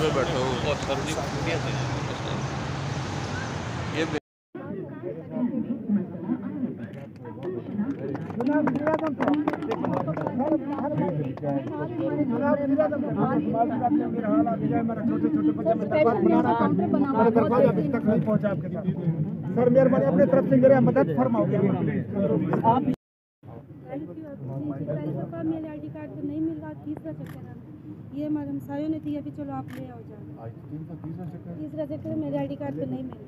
पे बैठे हो और सर जी ये सर मेहरबानी अपनी तरफ से मेरे मदद फरमाओगे आप। मेरे आईडी कार्ड तो नहीं मिल रहा, तीसरा चक्कर है ये हमारे हमसायों ने दिया, अभी चलो आप ले आओ जाओ। तीसरा चक्कर मेरे आईडी कार्ड तो नहीं मिल रहा।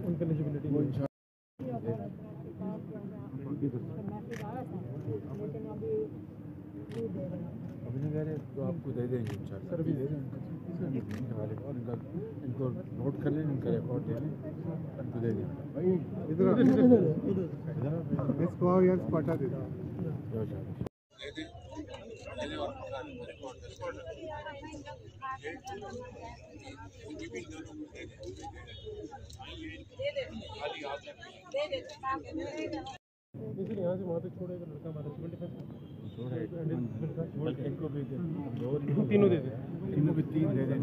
तो आपको दे देंगे सर, भी दे देंगे इनको नोट कर लें, इनका रिकॉर्ड दे लें, इनको दे दें। इसको यार पटा दे दो। यहाँ से वहाँ तक छोड़ेगा लड़का हमारा इनको भी दे, तीनों दे दे, इनको भी 3 दे दे।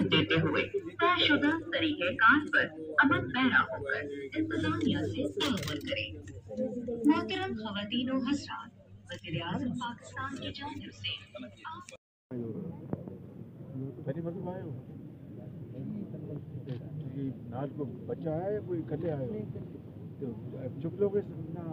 देते हुए तयशुदा तरीक़ेकार पर अमल पैरा होकर इंतजामिया से ताउन करें। मोहतरम ख़वातीन व हज़रात, वज़ीर-ए-आज़म पाकिस्तान की जानिब से पहली बार आए हो नाल को बच्चा आया, कोई इकट्ठे आए हो तो चुप लोग ना।